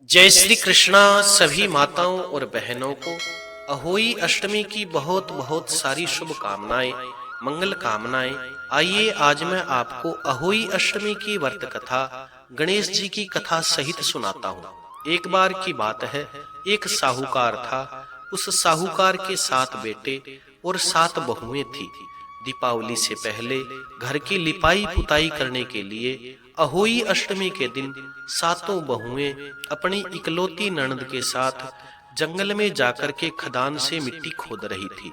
जय श्री कृष्णा। सभी माताओं और बहनों को अहोई अष्टमी की बहुत बहुत सारी शुभकामनाएं, मंगल कामनाएं। आइए आज मैं आपको अहोई अष्टमी की व्रत कथा, गणेश जी की कथा सहित सुनाता हूँ। एक बार की बात है, एक साहूकार था। उस साहूकार के 7 बेटे और 7 बहुएं थी। दीपावली से पहले घर की लिपाई पुताई करने के लिए अहोई अष्टमी के दिन 7 बहुएं अपनी इकलौती ननद के साथ जंगल में जाकर के खदान से मिट्टी खोद रही थी।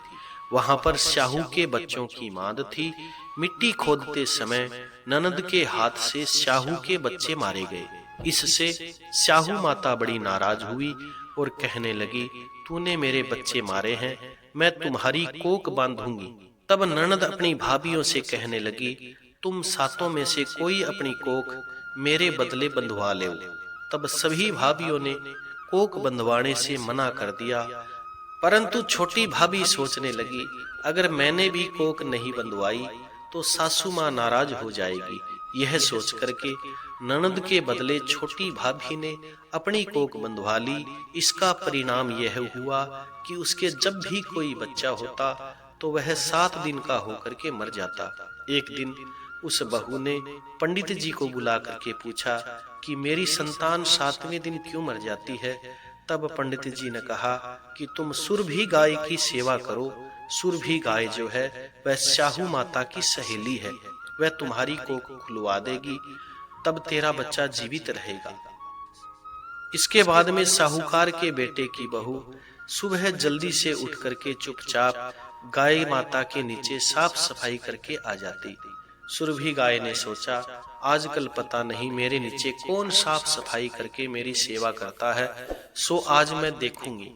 वहां पर स्याहू के बच्चों की मांद थी। मिट्टी खोदते समय ननद के हाथ से स्याहू के बच्चे मारे गए। इससे स्याहू माता बड़ी नाराज हुई और कहने लगी, तूने मेरे बच्चे मारे हैं, मैं तुम्हारी कोख बांधूंगी। तब ननद अपनी भाभियों से कहने लगी, तुम 7 में से कोई अपनी कोख मेरे बदले बंधवा ले। तब सभी भाभियों ने कोख बंधवाने से मना कर दिया, परंतु छोटी भाभी सोचने लगी, अगर मैंने भी कोख नहीं बंधवाई तो सासू माँ नाराज हो जाएगी। यह सोच करके ननद के बदले छोटी भाभी ने अपनी कोख बंधवा ली। इसका परिणाम यह हुआ कि उसके जब भी कोई बच्चा होता तो वह 7 दिन का होकर के मर जाता। एक दिन उस बहू ने पंडित जी को बुला करके पूछा कि मेरी संतान 7वें दिन क्यों मर जाती है। तब पंडित जी ने कहा कि तुम सुरभि गाय की सेवा करो। सुरभि गाय जो है वह स्याहू माता की सहेली है, वह तुम्हारी कोख खुलवा देगी, तब तेरा बच्चा जीवित रहेगा। इसके बाद में साहूकार के बेटे की बहू सुबह जल्दी से उठ करके चुपचाप गाय माता के नीचे साफ सफाई करके आ जाती। सुरभि गाय ने सोचा, आजकल पता नहीं मेरे नीचे कौन साफ सफाई करके मेरी सेवा करता है, सो आज मैं देखूंगी।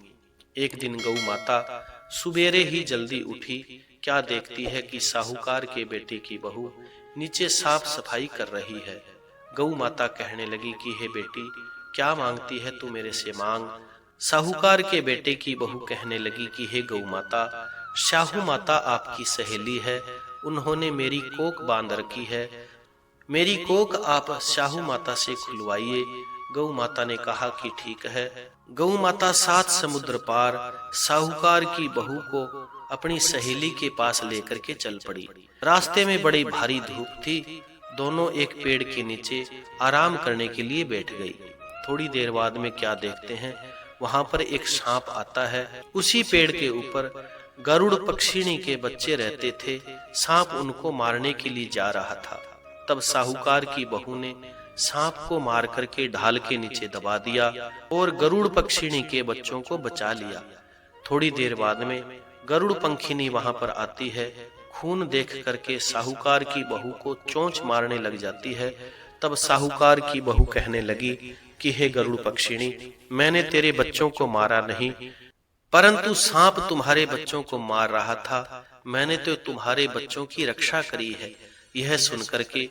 एक दिन गौ माता सुबेरे ही जल्दी उठी। क्या देखती है कि साहूकार के बेटे की बहू नीचे साफ सफाई कर रही है। गौ माता कहने लगी कि हे बेटी, क्या मांगती है तू मेरे से मांग। साहूकार के बेटे की बहू कहने लगी कि हे गौ माता, स्याहू माता आपकी सहेली है, उन्होंने मेरी कोख बांध रखी है, मेरी कोख आप स्याहू माता से खुलवाइए। गौ माता ने कहा कि ठीक है। गौ माता 7 समुद्र पार साहूकार की बहू को अपनी सहेली के पास लेकर के चल पड़ी। रास्ते में बड़ी भारी धूप थी। दोनों एक पेड़ के नीचे आराम करने के लिए बैठ गई। थोड़ी देर बाद में क्या देखते हैं, वहां पर एक सांप आता है। उसी पेड़ के ऊपर गरुड़ पक्षिणी के बच्चे रहते थे। सांप उनको मारने के लिए जा रहा था। तब साहूकार की बहू ने सांप को मार करके ढाल के नीचे दबा दिया और गरुड़ पक्षिणी के बच्चों को बचा लिया। थोड़ी देर बाद में गरुड़ पंखिनी वहां पर आती है। खून देख करके साहूकार की बहू को चोंच मारने लग जाती है। तब साहूकार की बहू कहने लगी कि हे गरुड़ पक्षिणी, मैंने तेरे बच्चों को मारा नहीं, परंतु सांप तुम्हारे बच्चों को मार रहा था, मैंने तो तुम्हारे बच्चों की रक्षा करी है। यह सुनकर के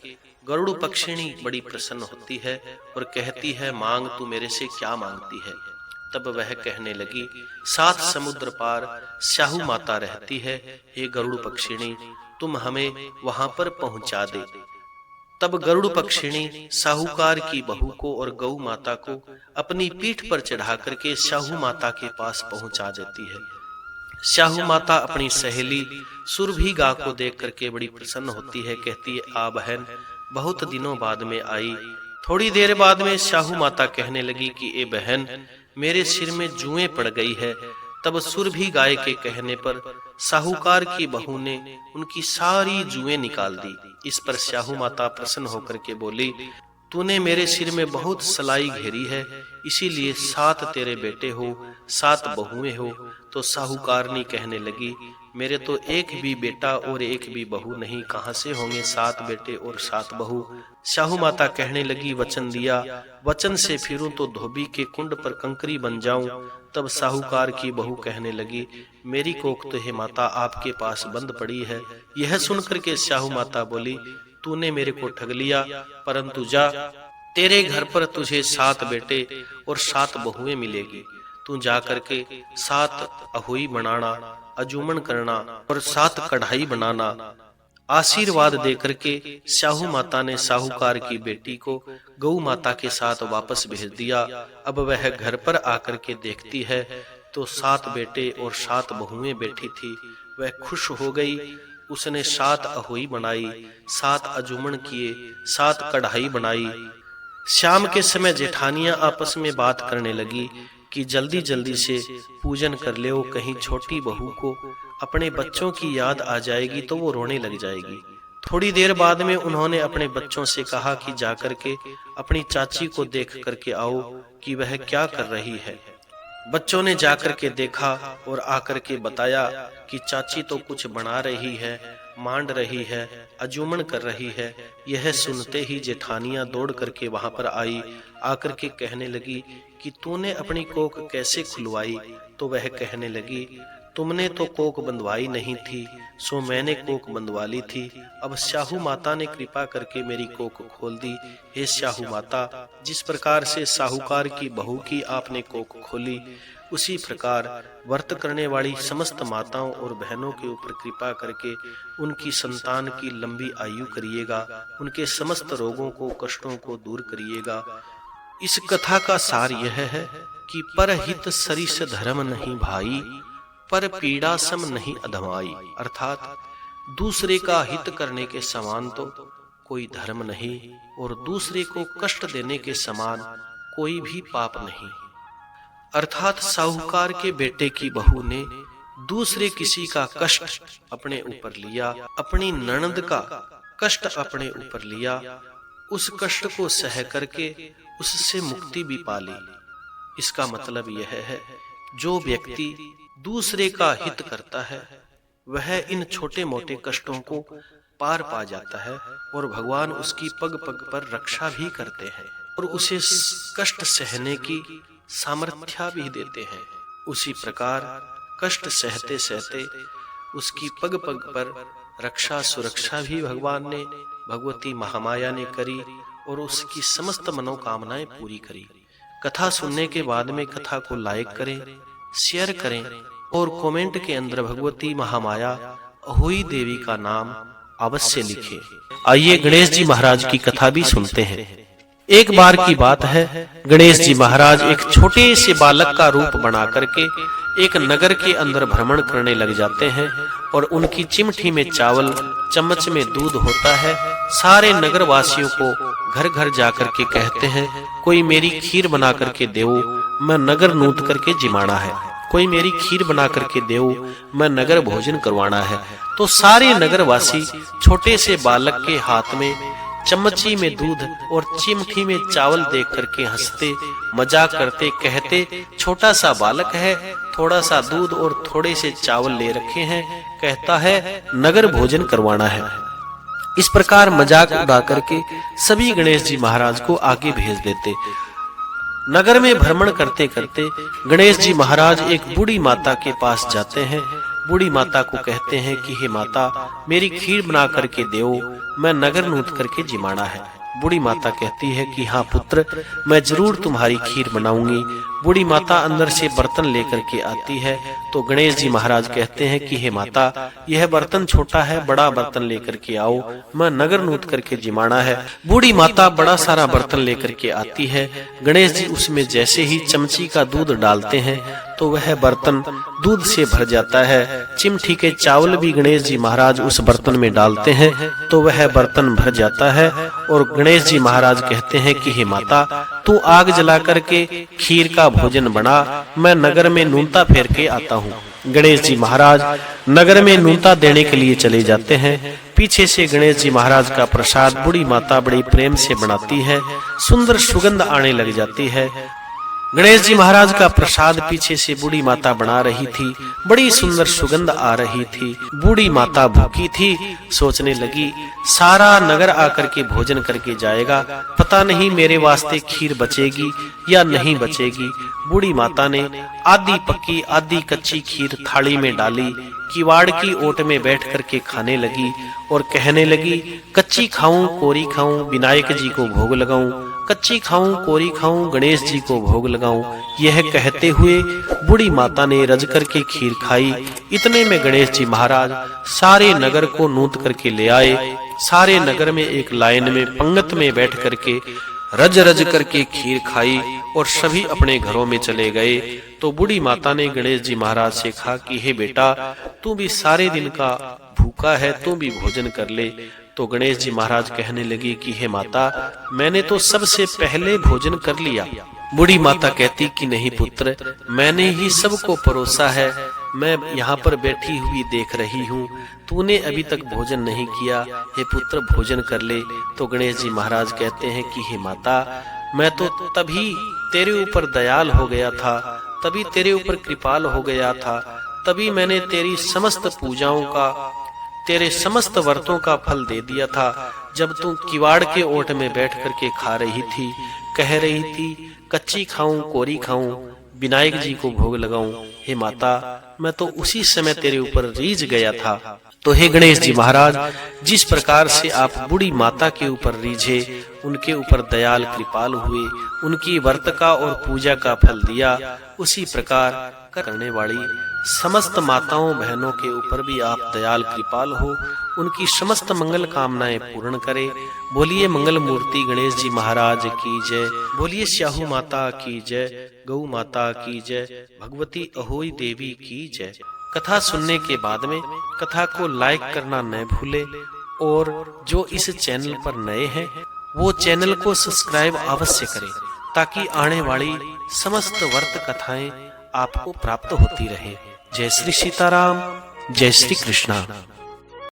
गरुड़ पक्षिणी बड़ी प्रसन्न होती है और कहती है, मांग तू मेरे से क्या मांगती है। तब वह कहने लगी, 7 समुद्र पार स्याहू माता रहती है, हे गरुड़ पक्षिणी तुम हमें वहां पर पहुंचा दे। तब गरुड़ पक्षिणी साहूकार की बहू को और गौ माता को अपनी पीठ पर चढ़ा करके स्याहू माता के पास पहुंचा देती है। स्याहू माता अपनी सहेली सुरभि गा को देख करके बड़ी प्रसन्न होती है। कहती है, आ बहन, बहुत दिनों बाद में आई। थोड़ी देर बाद में स्याहू माता कहने लगी कि ए बहन, मेरे सिर में जुएं पड़ गई है। तब सुरभि गाय के कहने पर साहूकार की बहू ने उनकी सारी जुएं निकाल दी। इस पर स्याहू माता प्रसन्न होकर के बोली, तूने मेरे सिर में बहुत सलाई घेरी है, इसीलिए 7 तेरे बेटे हो, 7 बहुएं हो। तो साहूकारनी कहने लगी, मेरे तो एक भी बेटा और एक भी बहू नहीं, कहां से होंगे 7 बेटे और 7 बहू। स्याहू माता कहने लगी, वचन दिया, वचन से फिरूं तो धोबी के कुंड पर कंकरी बन जाऊं। तब साहूकार की बहू कहने लगी, मेरी कोख तो हे माता आपके पास बंद पड़ी है। यह सुनकर के स्याहू माता बोली, तूने मेरे को ठग लिया, परंतु जा, तेरे घर पर तुझे 7 बेटे और 7 बहुएं मिलेगी। तू जा करके 7 अहोई बनाना, अजूमन करना और 7 कढ़ाई बनाना। आशीर्वाद देकर के साहू माता ने साहूकार की बेटी को गौ माता के साथ वापस भेज दिया। अब वह घर पर आकर के देखती है तो 7 बेटे और 7 बहुएं बैठी थी। वह खुश हो गई। उसने 7 अहोई बनाई, 7 अजूमन किए, 7 कढ़ाई बनाई। शाम के समय जेठानियां आपस में बात करने लगी कि जल्दी जल्दी से पूजन कर ले, कहीं छोटी बहू को अपने बच्चों की याद आ जाएगी तो वो रोने लग जाएगी। थोड़ी देर बाद में उन्होंने अपने बच्चों से कहा कि जाकर के अपनी चाची को देख करके आओ कि वह क्या कर रही है। बच्चों ने जाकर के देखा और आकर के बताया कि चाची तो कुछ बना रही है, मांड रही है, अजूमन कर रही है। यह सुनते ही जेठानियां दौड़ करके वहां पर आई। आकर के कहने लगी कि तूने अपनी कोख कैसे खुलवाई? तो वह कहने लगी, तुमने तो कोख बंधवाई नहीं थी, सो मैंने कोख बंधवा ली थी। अब साहू माता ने कृपा करके मेरी कोख खोल दी। हे साहू माता, जिस प्रकार से साहूकार की बहू की आपने कोख खोली, उसी प्रकार व्रत करने वाली समस्त माताओं और बहनों के ऊपर कृपा करके उनकी संतान की लंबी आयु करिएगा, उनके समस्त रोगों को, कष्टों को दूर करिएगा। इस कथा का सार यह है कि परहित सरिस धर्म नहीं भाई, पर पीड़ा सम नहीं अधमाई। अर्थात दूसरे का हित करने के समान तो कोई धर्म नहीं और दूसरे को कष्ट देने के समान कोई भी पाप नहीं। अर्थात साहूकार के बेटे की बहू ने दूसरे किसी का कष्ट अपने ऊपर लिया, अपनी ननद का कष्ट अपने ऊपर लिया, उस कष्ट को सह करके उससे मुक्ति भी पा ली। इसका मतलब यह है, जो व्यक्ति दूसरे का हित करता है वह इन छोटे मोटे कष्टों को पार पा जाता है और भगवान उसकी पग पग पर रक्षा भी करते हैं और उसे कष्ट सहने की सामर्थ्य भी देते हैं। उसी प्रकार कष्ट सहते सहते उसकी पग पग पर रक्षा सुरक्षा भी भगवान ने, भगवती महामाया ने करी और उसकी समस्त मनोकामनाएं पूरी करी। कथा सुनने के बाद में कथा को लाइक करें, शेयर करें और कमेंट के अंदर भगवती महामाया अहोई देवी का नाम अवश्य लिखें। आइए गणेश जी महाराज की कथा भी सुनते हैं। एक बार की बात है, गणेश जी महाराज एक छोटे से बालक का रूप बना करके एक नगर के अंदर भ्रमण करने लग जाते हैं और उनकी चिमटी में चावल, चम्मच में दूध होता है। सारे नगर वासियों को घर घर जाकर के कहते हैं, कोई मेरी खीर बना करके देओ, मैं नगर नूत करके जिमाना है। कोई मेरी खीर बना करके देओ, मैं नगर भोजन करवाना है। तो सारे नगरवासी छोटे से बालक के हाथ में चम्मची में दूध और चिमटी में चावल देख करके हंसते, मजाक करते, कहते, छोटा सा बालक है, थोड़ा सा दूध और थोड़े से चावल ले रखे हैं, कहता है नगर भोजन करवाना है। इस प्रकार मजाक उड़ा करके सभी गणेश जी महाराज को आगे भेज देते। नगर में भ्रमण करते करते गणेश जी महाराज एक बूढ़ी माता के पास जाते हैं। बूढ़ी माता को कहते हैं कि हे माता, मेरी खीर बना करके देओ, मैं नगर नूत करके जिमाना है। बूढ़ी माता कहती है कि हाँ पुत्र, मैं जरूर तुम्हारी खीर बनाऊंगी। बूढ़ी माता अंदर से बर्तन लेकर के आती है तो गणेश जी महाराज कहते हैं कि हे माता, यह बर्तन छोटा है, बड़ा बर्तन लेकर के आओ, मैं नगर नूत करके जिमाना है। बूढ़ी माता बड़ा सारा बर्तन लेकर के आती है। गणेश जी उसमें जैसे ही चमची का दूध डालते हैं तो वह बर्तन दूध से भर जाता है। चिमटी के चावल भी गणेश जी महाराज उस बर्तन में डालते हैं तो वह बर्तन भर जाता है और गणेश जी महाराज कहते हैं कि हे माता, तू आग जला करके खीर का भोजन बना, मैं नगर में नूनता फेर के आता हूँ। गणेश जी महाराज नगर में नूनता देने के लिए चले जाते हैं। पीछे से गणेश जी महाराज का प्रसाद बूढ़ी माता बड़ी प्रेम से बनाती है, सुंदर सुगंध आने लग जाती है। गणेश जी महाराज का प्रसाद पीछे से बूढ़ी माता बना रही थी, बड़ी सुंदर सुगंध आ रही थी। बूढ़ी माता भूखी थी, सोचने लगी सारा नगर आकर के भोजन करके जाएगा, पता नहीं मेरे वास्ते खीर बचेगी या नहीं बचेगी। बूढ़ी माता ने आधी पक्की आधी कच्ची खीर थाली में डाली, किवाड़ की ओट में बैठ करके खाने लगी और कहने लगी, कच्ची खाऊं कोरी खाऊं, विनायक जी को भोग लगाऊं, कच्ची खाऊं कोरी खाऊं गणेश जी को भोग लगाऊं। यह कहते हुए बूढ़ी माता ने रज करके खीर खाई। इतने में गणेश जी महाराज सारे नगर को नूत करके ले आए। सारे नगर में एक लाइन में पंगत में बैठ करके रज रज करके खीर खाई और सभी अपने घरों में चले गए। तो बूढ़ी माता ने गणेश जी महाराज से कहा कि हे बेटा, तू भी सारे दिन का भूखा है, तू भी भोजन कर ले। तो गणेश जी महाराज कहने लगे कि हे माता, मैंने तो सबसे पहले भोजन कर लिया। बूढ़ी माता कहती कि नहीं पुत्र, मैंने ही सबको परोसा है, मैं यहाँ पर बैठी हुई देख रही हूँ, तूने अभी तक भोजन नहीं किया, हे पुत्र भोजन कर ले। तो गणेश जी महाराज कहते हैं कि हे माता, मैं तो तभी तेरे ऊपर दयाल हो गया था, तभी तेरे ऊपर कृपाल हो गया था, तभी मैंने तेरी समस्त पूजाओं का, तेरे समस्त व्रतों का फल दे दिया था, जब तू किवाड़ के ओट में बैठ करके खा रही थी, कह रही थी कच्ची खाऊं कोरी खाऊं, विनायक जी को भोग लगाऊं। हे माता, मैं तो उसी समय तेरे ऊपर रीझ गया था। तो हे गणेश जी महाराज, जिस प्रकार से आप बूढ़ी माता के ऊपर रीझे, उनके ऊपर दयाल कृपाल हुए, उनकी व्रत का और पूजा का फल दिया, उसी प्रकार करने वाली समस्त माताओं बहनों के ऊपर भी आप दयाल कृपाल हो, उनकी समस्त मंगल कामनाएं पूर्ण करे। बोलिए मंगल मूर्ति गणेश जी महाराज की जय। बोलिए स्याहू माता की जय, गौ माता की जय, भगवती अहोई देवी की जय। कथा सुनने के बाद में कथा को लाइक करना न भूले और जो इस चैनल पर नए हैं वो चैनल को सब्सक्राइब अवश्य करें, ताकि आने वाली समस्त व्रत कथाएं आपको प्राप्त होती रहे। जय श्री सीताराम, जय श्री कृष्णा।